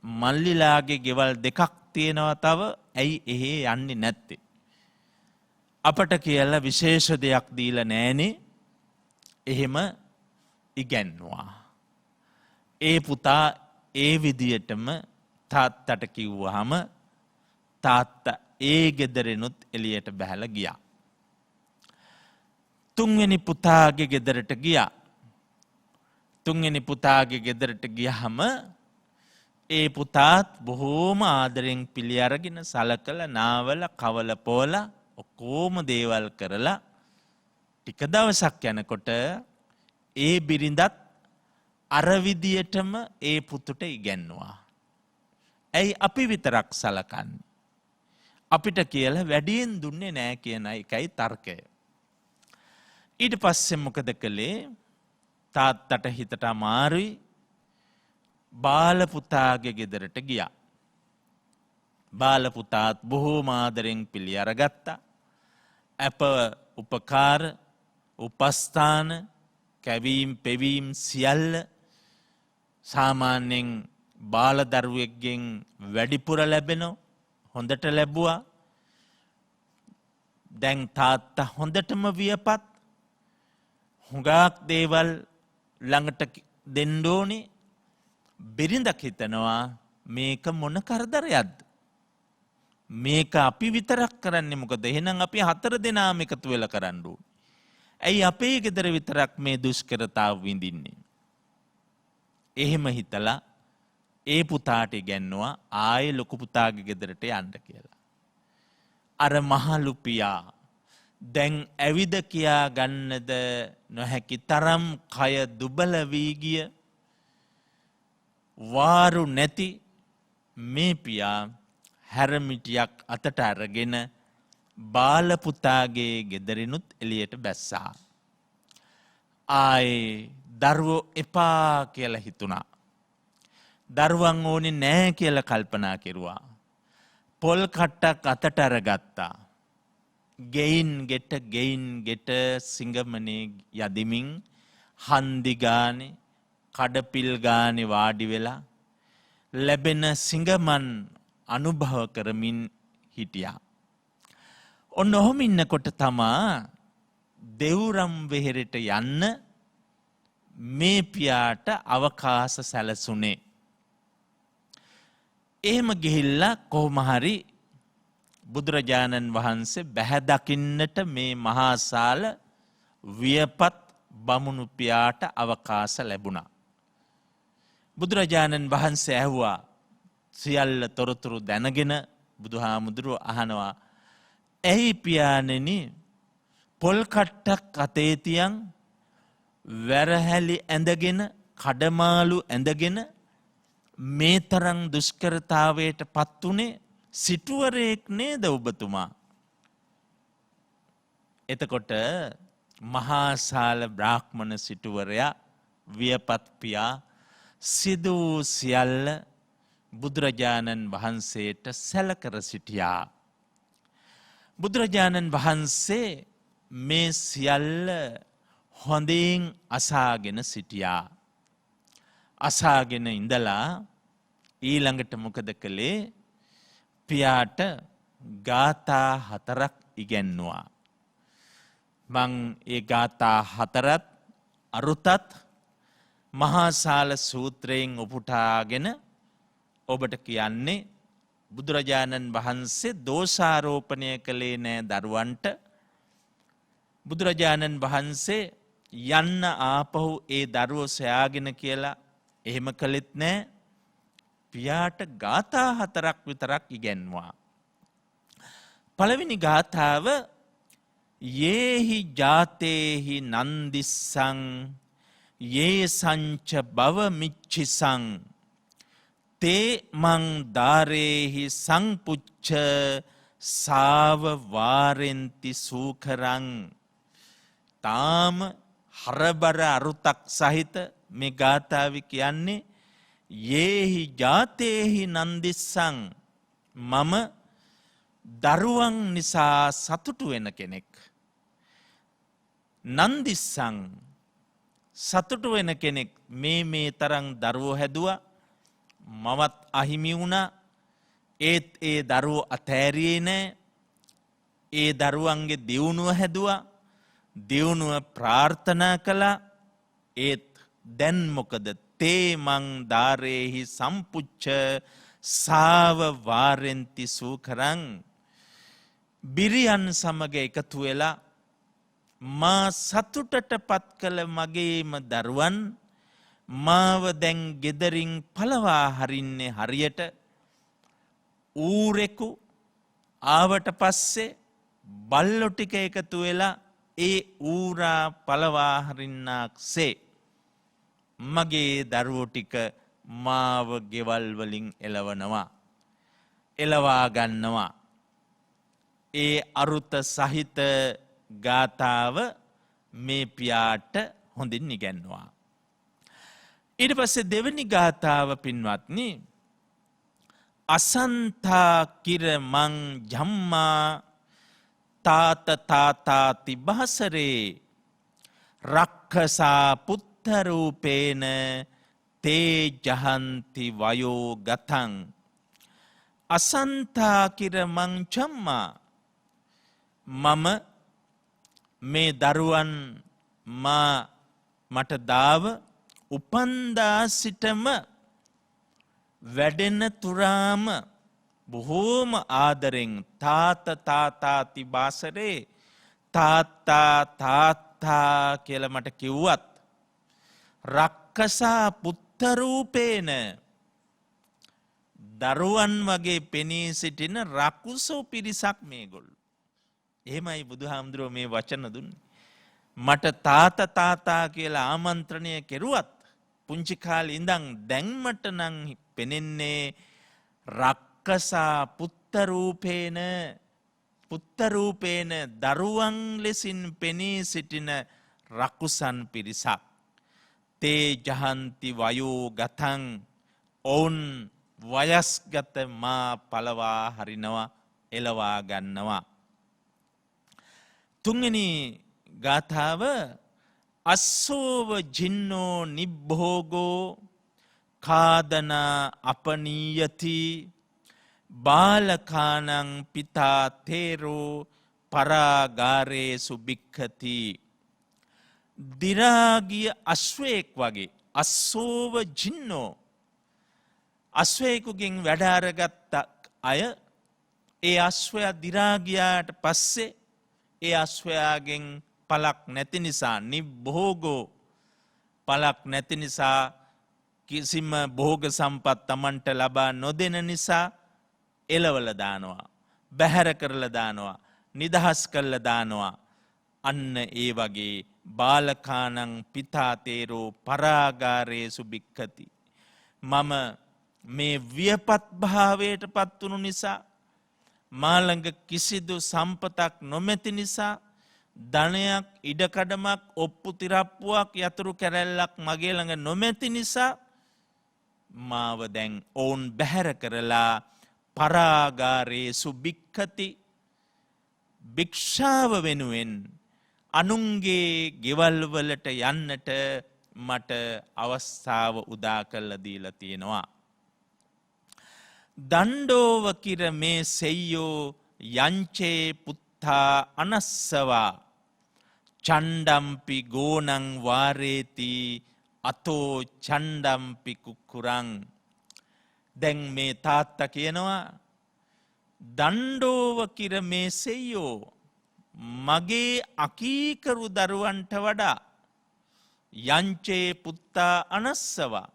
මල්ලිලාගේ ගෙවල් දෙකක් තියෙනවා තව ඇයි එහෙ යන්නේ නැත්තේ? අපට කියලා විශේෂ දෙයක් දීලා නෑනේ. එහෙම ඉගැන්නුවා. ඒ පුතා ඒ විදියටම තාත්තට කිව්වහම තාත්තා ඒ ගෙදරෙනුත් එළියට බහැලා ගියා. තුන්වෙනි පුතාගේ ගෙදරට ගියා. තුන්වෙනි පුතාගේ ගෙදරට ගියහම ඒ පුතාත් බොහෝම ආදරෙන් පිළි අරගෙන සලකලා නාවල කවල පෝල ඔක්කොම දේවල් කරලා ටික දවසක් යනකොට ඒ බිරිඳත් අර විදියටම ඒ පුතුට ඉගැන්නුවා. ඇයි අපි විතරක් සලකන්නේ? අපිට කියලා වැඩියෙන් දුන්නේ නෑ කියන එකයි තර්කය. ඊට පස්සේ මොකද කළේ? තාත්තට හිතට අමාරුයි. බාල පුතාගේ ගෙදරට ගියා. බාල පුතාත් බොහෝම ආදරෙන් පිළි අරගත්තා. අප උපකාර උපස්ථාන කැවීම් පෙවීම් සියල්ල සාමාන්‍යයෙන් බාල දරුවෙක්ගෙන් වැඩිපුර ලැබෙනෝ හොඳට ලැබුවා. දැන් තාත්තා හොඳටම වියපත්. හුඟක් දේවල් ළඟට දෙන්න ඕනේ. බිරිඳක් හිතනවා මේක මොන කරදරයක්ද? මේක අපි විතරක් කරන්නේ මොකද? එහෙනම් අපි 4 දෙනාම එකතු වෙලා කරන්න ඕනේ. ඇයි අපේ ගෙදර විතරක් මේ දුෂ්කරතාව විඳින්නේ? එහෙම හිතලා ඒ පුතාට ඉගැන්නුවා ආයේ ලොකු පුතාගේ ගෙදරට යන්න කියලා. අර මහලු පියා දැන් ඇවිද කියා ගන්නද නොහැකි තරම් කය දුබල වී ගිය වාරු නැති මේ පියා හැරමිටියක් අතට අරගෙන බාල පුතාගේ ගෙදරිනුත් එළියට බැස්සා. ආයේ දරුවෝ එපා කියලා හිතුණා. දරුවන් ඕනේ නෑ කියලා කල්පනා කෙරුවා. පොල් කට්ටක් අතට අරගත්තා. ගෙයින් ගෙට සිංගමනේ යදිමින් හන්දි ගානේ කඩපිල් ගානේ වාඩි වෙලා ලැබෙන සිංගමන් අනුභව කරමින් හිටියා. ඔන්න ඔහොම ඉන්නකොට තමා දෙව්රම් වෙහෙරට යන්න මේ පියාට අවකාශ සැලසුනේ. එහෙම ගිහිල්ලා කොහොම හරි බුදුරජාණන් වහන්සේ බැහැ දකින්නට මේ මහාසාල වියපත් බමුණු පියාට අවකාශ ලැබුණා. බුදුරජාණන් වහන්සේ ඇහුවා සියල්ල තොරතුරු දැනගෙන බුදුහාමුදුරුවෝ අහනවා ඇයි පියාණෙනි පොල් කට්ටක් අතේ තියන් වැරහැලි ඇඳගෙන කඩමාළු ඇඳගෙන මේ තරම් දුෂ්කරතාවයට පත් උනේ සිටුවරයෙක් නේද ඔබතුමා? එතකොට මහාසාල බ්‍රාහ්මණ සිටුවරයා වියපත් පියා සිදු සියල්ල බුදුරජාණන් වහන්සේට සැලකර සිටියා. බුදුරජාණන් වහන්සේ මේ සියල්ල හොඳින් අසාගෙන සිටියා. අසාගෙන ඉඳලා ඊළඟට මොකද කළේ? පියාට ගාථා 4ක් ඉගැන්නුවා. මං ඒ ගාථා 4ත් අරුතත් මහාසාල සූත්‍රයෙන් උපුටාගෙන ඔබට කියන්නේ බුදුරජාණන් වහන්සේ දෝෂාරෝපණය කළේ නෑ දරුවන්ට. බුදුරජාණන් වහන්සේ යන්න ආපහු ඒ දරුවෝ සොයාගෙන කියලා එහෙම කළෙත් නෑ. පියාට ගාථා 4ක් විතරක් ඉගැන්වුවා. පළවෙනි ගාථාව යේහි ජාතේහි නන්දිස්සං යේ සංච බව මිච්චිසං තේ මං දාරේහි සංපුච්ච සාව වාරෙන්ති සූකරං. තාම හරබර අරුතක් සහිත මේ ගාථාව කියන්නේ යේහි ජාතේහි නන්දිස්සං මම දරුවන් නිසා සතුටු වෙන කෙනෙක්. නන්දිස්සං සතුටු වෙන කෙනෙක් මේ තරම් දරුවෝ හැදුවා මවත් අහිමි වුණා. ඒත් ඒ දරුවෝ අතෑරියේ නෑ. ඒ දරුවන්ගේ දියුණුව හැදුවා. දියුණුව ප්‍රාර්ථනා කළා. ඒත් දැන් මොකද තේ මං දාරේහි සම්පුච්ච සාව වාරෙන්ති සූකරං. බිරියන් සමග එකතු වෙලා මා සතුටට පත් කළ මගේම දරුවන් මාව දැන් ගෙදරින් පලවා හරින්නේ හරියට ඌරෙකු ආවට පස්සේ බල්ලෝ ටික එකතු වෙලා ඒ ඌරා පලවා හරින්නාක්සේ මගේ දරුවෝ ටික මාව ගෙවල් වලින් එළවනවා එළවා ගන්නවා. ඒ අරුත සහිත ගාථාව මේ පියාට හොඳින් ඉගැන්වුවා. ඊට පස්සේ දෙවෙනි ගාථාව පින්වත්නි අසන්තා කිර මං ජම්මා තාත තාතාති බහසරේ රක්ඛසා පුත්තරූපේන තේ ජහන්ති වයෝ ගතං. අසන්තා කිර මං ජම්මා මම මේ දරුවන් මට දාව උපන්දා සිටම වැඩෙන තුරාම බොහෝම ආදරෙන් තාතාති බාසරේ තාත්තා කියලා මට කිව්වත් රක්කසා පුත්තරූපේන දරුවන් වගේ පෙනී සිටින රකුසෝ පිරිසක් මේගොල්ලෝ. එහෙමයි බුදුහාමුදුරුවෝ මේ වචන දුන්නේ. මට තාතා කියලා ආමන්ත්‍රණය කෙරුවත් පුංචි කාලේ ඉඳන් දැන් මට නම් පෙනෙන්නේ රක්කසා පුත්තරූපේන දරුවන් ලෙසින් පෙනී සිටින රකුසන් පිරිසක්. තේ ජහන්ති වයෝ ගතං ඔවුන් වයස්ගත මා පලවා හරිනවා එලවා ගන්නවා. තුන්වෙනි ගාථාව අස්සෝව ජින්නෝ නිබ්භෝගෝ කාදනා අපනීයති බාලකානං පිතා තේරෝ පරාගාරේසු භික්ඛති. දිරාගිය අශ්වයෙක් වගේ අස්සෝව ජින්නෝ අශ්වයෙකුගෙන් වැඩ අරගත්ත අය ඒ අශ්වයා දිරාගියාට පස්සේ ඒ අශ්වයාගෙන් පලක් නැති නිසා නිබ්භෝගෝ පලක් නැති නිසා කිසිම භෝග සම්පත් තමන්ට ලබා නොදෙන නිසා එලවල දානවා බැහැර කරලා දානවා නිදහස් කරලා දානවා. අන්න ඒ වගේ බාලකානං පිතා තේරෝ පරාගාරේසු භික්ඛති. මම මේ වියපත් භාවයට පත් වුණු නිසා මා ළඟ කිසිදු සම්පතක් නොමැති නිසා ධනයක් ඉඩකඩමක් ඔප්පු තිරප්පුවක් යතුරු කැරැල්ලක් මගේ ළඟ නොමැති නිසා මාව දැන් ඔවුන් බැහැර කරලා පරාගාරේසු භික්ඛති භික්ෂාව වෙනුවෙන් අනුන්ගේ ගෙවල් වලට යන්නට මට අවස්ථාව උදා කරලා දීලා තියෙනවා. දණ්ඩෝව කිර මේ සෙය්‍යෝ යංචේ පුත්තා අනස්සවා චණ්ඩම්පි ගෝනං වාරේති අතෝ චණ්ඩම්පි කුක්කුරං. දැන් මේ තාත්තා කියනවා දණ්ඩෝව කිර මේ සෙය්යෝ මගේ අකීකරු දරුවන්ට වඩා යංචේ පුත්තා අනස්සවා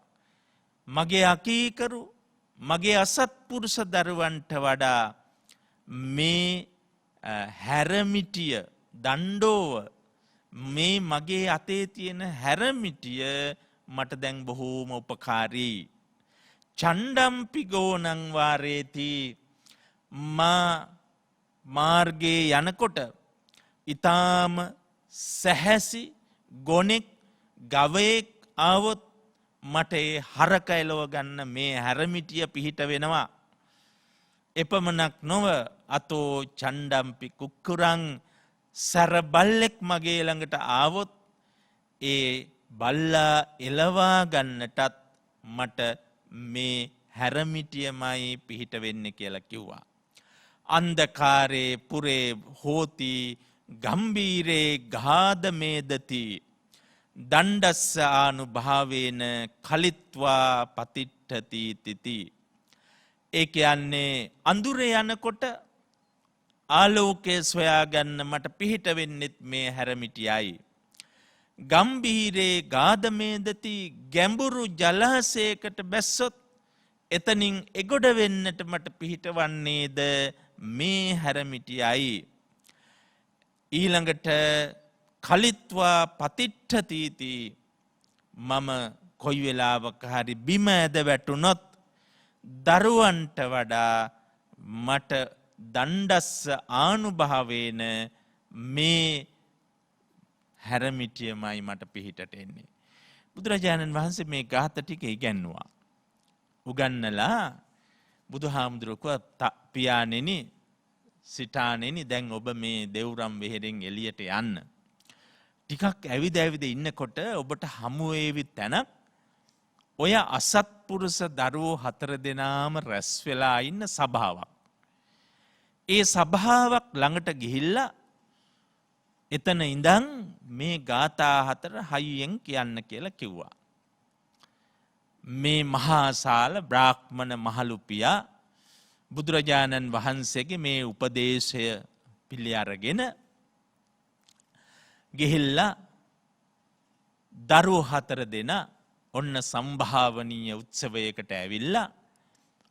මගේ අකීකරු මගේ අසත්පුරුෂ දරුවන්ට වඩා මේ හැරමිටිය දණ්ඩෝව මේ මගේ අතේ තියෙන හැරමිටිය මට දැන් බොහෝම උපකාරී. චණ්ඩම්පි ගෝනං වාරේති මාර්ගයේ යනකොට ඊටාම සැහැසි ගොනෙක් ගවයෙක් ආවොත් මට ඒ හරක එලව ගන්න මේ හැරමිටිය පිහිට වෙනවා. එපමණක් නොව අතෝ චණ්ඩම්පි කුක්කුරං සැර බල්ලෙක් මගේ ළඟට ආවොත් ඒ බල්ලා එලවා ගන්නටත් මට මේ හැරමිටියමයි පිහිට වෙන්නේ කියලා කිව්වා. අන්ධකාරේ පුරේ හෝති ගම්බීරේ ගාදමේදති දණ්ඩස්ස ආනුභාවේන කලිත්වා පතිට්ඨති තිති. ඒ කියන්නේ අඳුරේ යනකොට ආලෝකය සොයාගන්න මට පිහිට වෙන්නෙත් මේ හැරමිටියයි. ගම්බීරේ ගාදමේදති ගැඹුරු ජලාශයකට බැස්සොත් එතනින් එගොඩ වෙන්නට මට පිහිටවන්නේද මේ හැරමිටියයි. ඊළඟට කලිත්වා පතිට්ඨතිති මම කොයි වෙලාවක හරි බිම ඇද වැටුනොත් දරුවන්ට වඩා මට දණ්ඩස්ස ආනුභාවේන මේ හැරමිටියමයි මට පිහිටට එන්නේ. බුදුරජාණන් වහන්සේ මේ ගාථා ටික ඉගැන්නුවා. උගන්නලා බුදුහාමුදුරුවෝ පියාණෙනි සිතාණෙනි දැන් ඔබ මේ දෙව්රම් වෙහෙරෙන් එළියට යන්න. ටිකක් ඇවිද ඇවිද ඉන්නකොට ඔබට හමු වේවි තැනක් ඔය අසත්පුරුෂ දරුවෝ 4 දෙනාම රැස් වෙලා ඉන්න සභාවක්. ඒ සභාවක් ළඟට ගිහිල්ලා එතන ඉඳන් මේ ගාථා 4 හයියෙන් කියන්න කියලා කිව්වා. මේ මහාසාල බ්‍රාහ්මණ මහලුපියා බුදුරජාණන් වහන්සේගේ මේ උපදේශය පිළි අරගෙන ගිහිල්ලා දරුවෝ 4 දෙනා ඔන්න සම්භාවනීය උත්සවයකට ඇවිල්ලා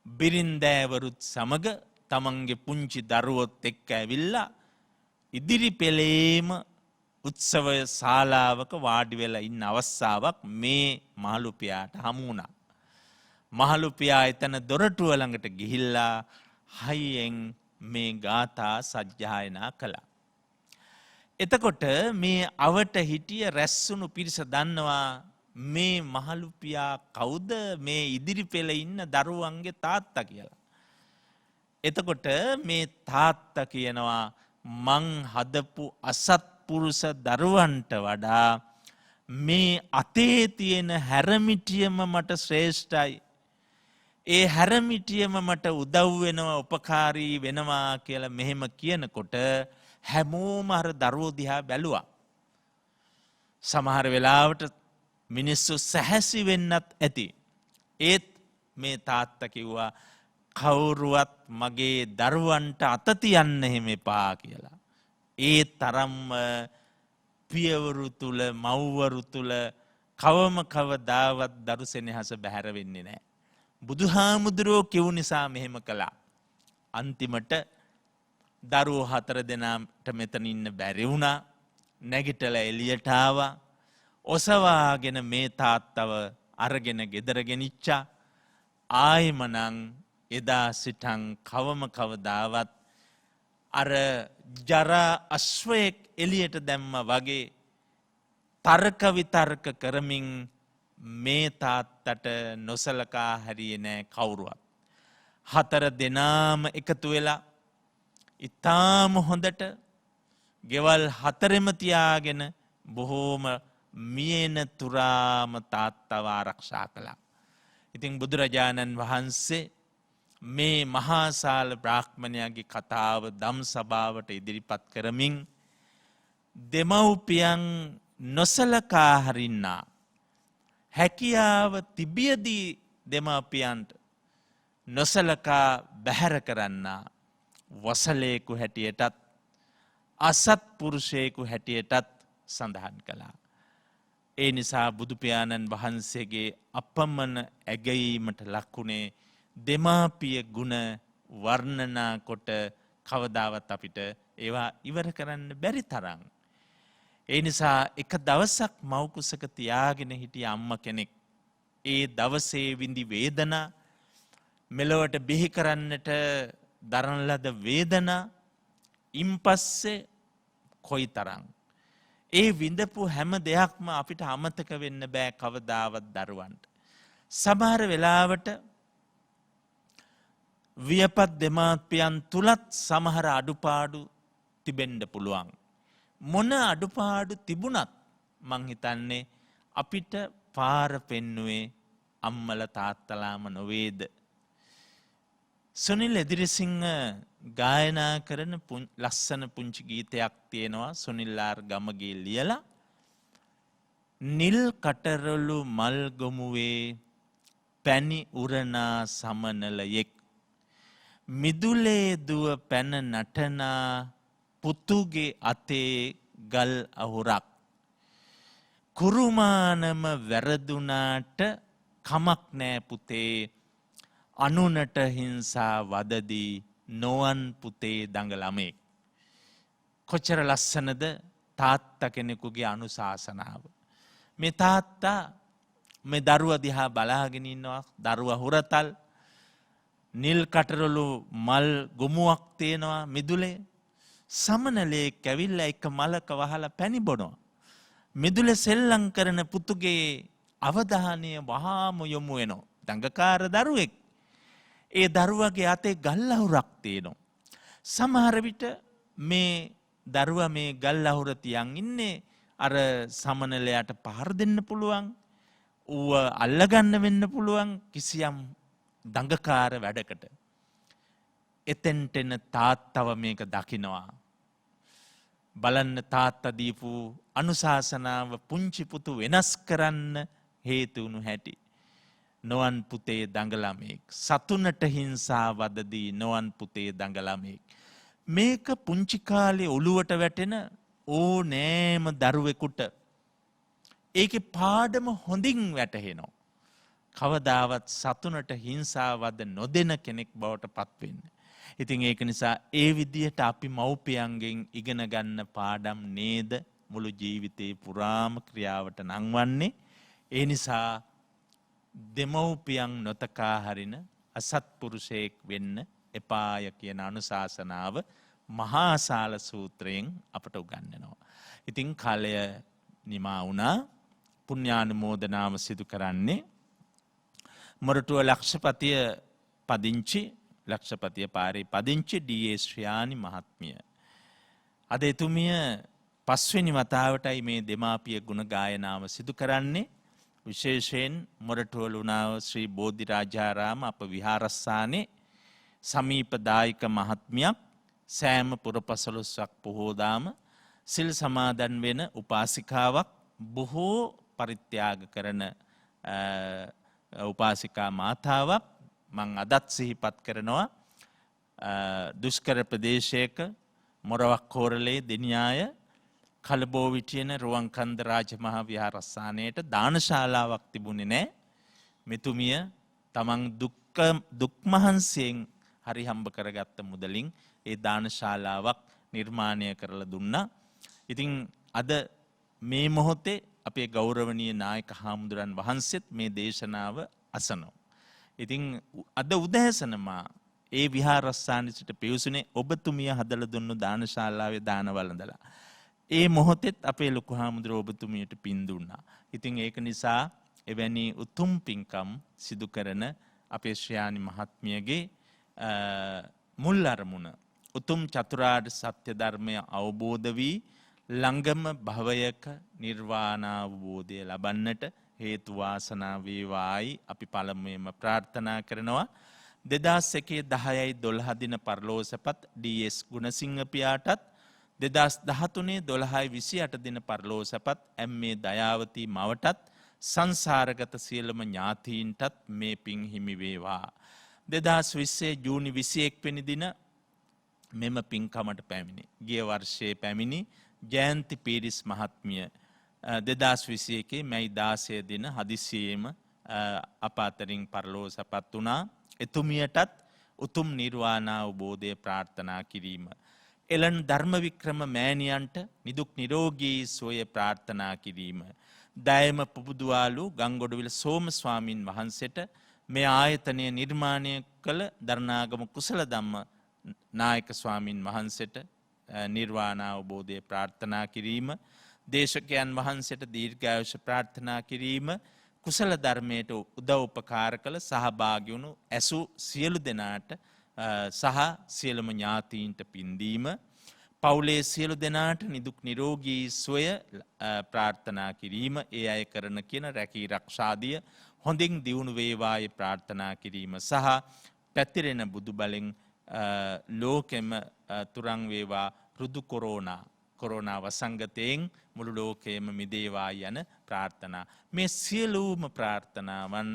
බිරින්දෑවරුත් සමග තමන්ගේ පුංචි දරුවොත් එක්ක ඇවිල්ලා ඉදිරි පෙළේම උත්සව ශාලාවක වාඩි වෙලා ඉන්න අවස්ථාවක් මේ මහලුපියාට හමු වුණා. මහලුපියා එතන දොරටුව ළඟට ගිහිල්ලා හයියෙන් මේ ගාථා සජ්ජායනා කළා. එතකොට මේ අවට හිටිය රැස්වුණු පිරිස දන්නවා මේ මහලුපියා කවුද මේ ඉදිරි පෙළ ඉන්න දරුවන්ගේ තාත්තා කියලා. එතකොට මේ තාත්තා කියනවා මං හදපු අසත්පුරුෂ දරුවන්ට වඩා මේ අතේ තියෙන හැරමිටියම මට ශ්‍රේෂ්ඨයි. ඒ හැරමිටියම මට උදව් වෙනවා උපකාරී වෙනවා කියලා මෙහෙම කියනකොට හැමෝම අර දරුවෝ දිහා බැලුවා. සමහර වෙලාවට මිනිස්සු සැහැසි වෙන්නත් ඇති. ඒත් මේ තාත්තා කිව්වා කවුරුවත් මගේ දරුවන්ට අත තියන්න එහෙම එපා කියලා. ඒ තරම්ම පියවරු තුල මව්වරු තුල කවම කවදාවත් දරු සෙනෙහස බැහැර වෙන්නේ නැහැ. බුදුහාමුදුරුවෝ කිව් නිසා මෙහෙම කළා. අන්තිමට දරුවෝ 4 දෙනාට මෙතන ඉන්න බැරි වුණා. නැගිටලා එළියට ආවා. ඔසවාගෙන මේ තාත්තව අරගෙන ගෙදර ගෙනිච්චා. ආයෙමනම් එදා සිටන් කවම කවදාවත් අර ජරා අශ්වයෙක් එළියට දැම්ම වගේ තර්ක විතර්ක කරමින් මේ තාත්තට නොසලකා හැරියේ නෑ කවුරුවත්. 4 දෙනාම එකතු වෙලා ඊටාම හොඳට ගෙවල් 4ෙම තියාගෙන බොහෝම මියන තුරාම තාත්තව ආරක්ෂා කළා. ඉතින් බුදුරජාණන් වහන්සේ මේ මහාසාල බ්‍රාහ්මණයාගේ කතාව ධම් සභාවට ඉදිරිපත් කරමින් දෙමව්පියන් නොසලකා හරින්නා හැකියාව තිබියදී දෙමව්පියන්ට නොසලකා බැහැර කරන්නා වසලයෙකු හැටියටත් අසත්පුරුෂයෙකු හැටියටත් සඳහන් කළා. ඒ නිසා බුදුපියාණන් වහන්සේගේ අපමණ ඇගයීමට ලක්ුණේ දෙමාපිය ගුණ වර්ණනා කොට කවදාවත් අපිට ඒවා ඉවර කරන්න බැරි තරම්. ඒ නිසා එක දවසක් මව්කුසක තියාගෙන හිටිය අම්ම කෙනෙක් ඒ දවසේ විඳි වේදනා මෙලොවට බිහි කරන්නට දරන ලද වේදනා ඉන්පස්සේ කොයි තරම් ඒ විඳපු හැම දෙයක්ම අපිට අමතක වෙන්න බෑ කවදාවත් දරුවන්ට. සමහර වෙලාවට වියපත් දෙමාපියන් තුලත් සමහර අඩුපාඩු තිබෙන්න පුළුවන්. මොන අඩුපාඩු තිබුණත් මං හිතන්නේ අපිට පාර පෙන්නුවේ අම්මල තාත්තලාම නොවේද. සුනිල් එදිරිසිංහ ගායනා කරන ලස්සන පුංචි ගීතයක් තියෙනවා සුනිල්ලාර් ගමගේ ලියලා. නිල් කටරළු මල් ගොමුවේ පැණි උරනා සමනලයෙක් මිදුලේ දුව පැන නටනා පුතුගේ අතේ ගල් අහුරක් කුරුමානම වැරදුනාට කමක් නෑ පුතේ අනුනට හිංසා වදදී නොවන් පුතේ දඟලමේ. කොච්චර ලස්සනද තාත්තා කෙනෙකුගේ අනුශාසනාව. මේ තාත්තා මේ දරුවා දිහා බලාගෙන ඉන්නවා. දරුවා හුරතල් නිල් කටරළු මල් ගොමුවක් තියෙනවා මිදුලේ. සමනලේ කැවිල්ලා එක මලක වහලා පැණි බොනවා. මිදුලේ සෙල්ලම් කරන පුතුගේ අවධානය වහාම යොමු වෙනවා. දඟකාර දරුවෙක්. ඒ දරුවගේ අතේ ගල් අහුරක් තියෙනවා. සමහර විට මේ දරුවා මේ ගල් අහුර තියන් ඉන්නේ අර සමනලයට පහර දෙන්න පුළුවන්. ඌව අල්ලගන්න වෙන්න පුළුවන් කිසියම් දඟකාර වැඩකට. එතෙන්ට එන තාත්තව මේක දකිනවා. බලන්න තාත්තා දීපු අනුශාසනාව පුංචි පුතු වෙනස් කරන්න හේතු වුණු හැටි. නොවන් පුතේ දඟලමෙක්. සතුනට හිංසා වදදී නොවන් පුතේ දඟලමෙක්. මේක පුංචි කාලේ ඔළුවට වැටෙන ඕනෑම දරුවෙකුට ඒකේ පාඩම හොඳින් වැටහෙනවා. කවදාවත් සතුනට හිංසා වද නොදෙන කෙනෙක් බවට පත්වෙන්න. ඉතින් ඒක නිසා ඒ විදිහට අපි මව්පියන්ගෙන් ඉගෙන ගන්න පාඩම් නේද මුළු ජීවිතේ පුරාම ක්‍රියාවට නංවන්නේ. ඒ නිසා දෙමව්පියන් නොතකා හරින අසත්පුරුෂයෙක් වෙන්න එපාය කියන අනුශාසනාව මහාසාල සූත්‍රයෙන් අපට උගන්වනවා. ඉතින් කාලය නිමා වුණා. පුණ්‍යානුමෝදනාව සිදු කරන්නේ මොරටුව ලක්ෂපතිය පදිංචි ලක්ෂපතිය පාරේ පදිංචි ඩී.ඒ. ශ්‍රියානි මහත්මිය. අද එතුමිය පස්වෙනි වතාවටයි මේ දෙමාපිය ගුණ ගායනාව සිදු කරන්නේ. විශේෂයෙන් මොරටුව ලුණාව ශ්‍රී බෝධිරාජාරාම අප විහාරස්ථානයේ සමීප දායක මහත්මියක් සෑම පුරපසළොස්වක් පොහෝදාම සිල් සමාදන් වෙන උපාසිකාවක් බොහෝ පරිත්‍යාග කරන උපාසිකා මාතාවක් මං අදත් සිහිපත් කරනවා. දුෂ්කර ප්‍රදේශයක මොරවක් කෝරළේ දෙනියාය කලබෝවිටියන රුවන්කන්ද රාජමහා විහාරස්ථානයට දානශාලාවක් තිබුණේ නෑ. මෙතුමිය තමන් දුක්මහන්සියෙන් හරි හම්බ කරගත්ත මුදලින් ඒ දානශාලාවක් නිර්මාණය කරලා දුන්නා. ඉතින් අද මේ මොහොතේ අපේ ගෞරවනීය නායක හාමුදුරන් වහන්සේත් මේ දේශනාව අසනවා. ඉතින් අද උදෑසනමා ඒ විහාරස්ථානයේ සිට පියුසුනේ ඔබතුමිය හදලා දුන්නු දානශාලාවේ දාන වළඳලා. ඒ මොහොතෙත් අපේ ලොකු හාමුදුරුවෝ ඔබතුමියට පින් දුන්නා. ඉතින් ඒක නිසා එවැනි උතුම් පින්කම් සිදු කරන අපේ ශ්‍රියානි මහත්මියගේ මුල් අරමුණ උතුම් චතුරාර්ය සත්‍ය ධර්මය අවබෝධ වී ළඟම භවයක නිර්වාණ අවබෝධය ලබන්නට හේතු වාසනා වේවායි අපි පළමුවෙන්ම ප්‍රාර්ථනා කරනවා. 2001-10-12 දින පරලෝසපත් ඩී.එස්. ගුණසිංහ පියාටත් 2013-12-28 දින පරලෝසපත් එම්.ඒ. දයාවතී මවටත් සංසාරගත සියලුම ඥාතීන්ටත් මේ පින් හිමි වේවා. 2020 ජූනි 21 වෙනි දින මෙම පින්කමට පැමිණි. ගිය වර්ෂයේ පැමිණි ජයන්ති පීරිස් මහත්මිය 2021 මැයි 16 දින හදිසියේම අප අතරින් පරලෝ සපත් වුණා. එතුමියටත් උතුම් නිර්වාණ අවබෝධය ප්‍රාර්ථනා කිරීම. එලන් ධර්මවික්‍රම මෑණියන්ට නිදුක් නිරෝගී සුවය ප්‍රාර්ථනා කිරීම. දයම පුබුදුවාලු ගංගොඩවිල සෝම ස්වාමින් වහන්සේට මේ ආයතනය නිර්මාණය කළ දරණාගම කුසල ධම්ම නායක ස්වාමින් වහන්සේට නිර්වාණ අවබෝධය ප්‍රාර්ථනා කිරීම. දේශකයන් වහන්සේට දීර්ඝායුෂ ප්‍රාර්ථනා කිරීම. කුසල ධර්මයට උදව් උපකාර කළ සහභාගී වුණු ඇසු සියලු දෙනාට සහ සියලුම ඥාතීන්ට පින්දීම. පවුලේ සියලු දෙනාට නිදුක් නිරෝගී සුවය ප්‍රාර්ථනා කිරීම. ඒ අය කරන කියන රැකී රක්ෂාදිය හොඳින් දියුණු වේවායි ප්‍රාර්ථනා කිරීම සහ පැතිරෙන බුදු බලෙන් ලෝකෙම තුරන් වේවා රුදු කොරෝනා වසංගතයෙන් මුළු ලෝකයේම මිදේවා යන ප්‍රාර්ථනා. මේ සියලුම ප්‍රාර්ථනාවන්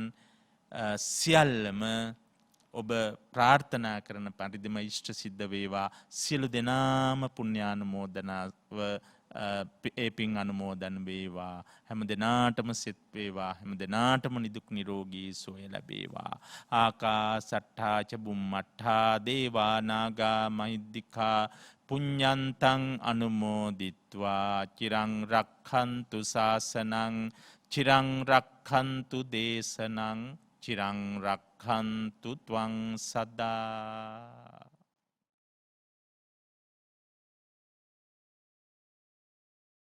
සියල්ලම ඔබ ප්‍රාර්ථනා කරන පරිදිම ඉෂ්ට සිද්ධ වේවා. සියලු දෙනාම පුණ්‍යානුමෝදනාව ඒ පින් අනුමෝදන් වේවා. හැම දෙනාටම සිත් වේවා. හැම දෙනාටම නිදුක් නිරෝගී සුවය ලැබේවා. ආකාසට්ඨා ච බුම්මට්ඨා දේවා නාග මහිද්దికා පුඤ්ඤන්තං අනුමෝදිත්වා චිරං රක්ඛන්තු ශාසනං චිරං රක්ඛන්තු දේශනං චිරං රක්ඛන්තු ත්වං සදා.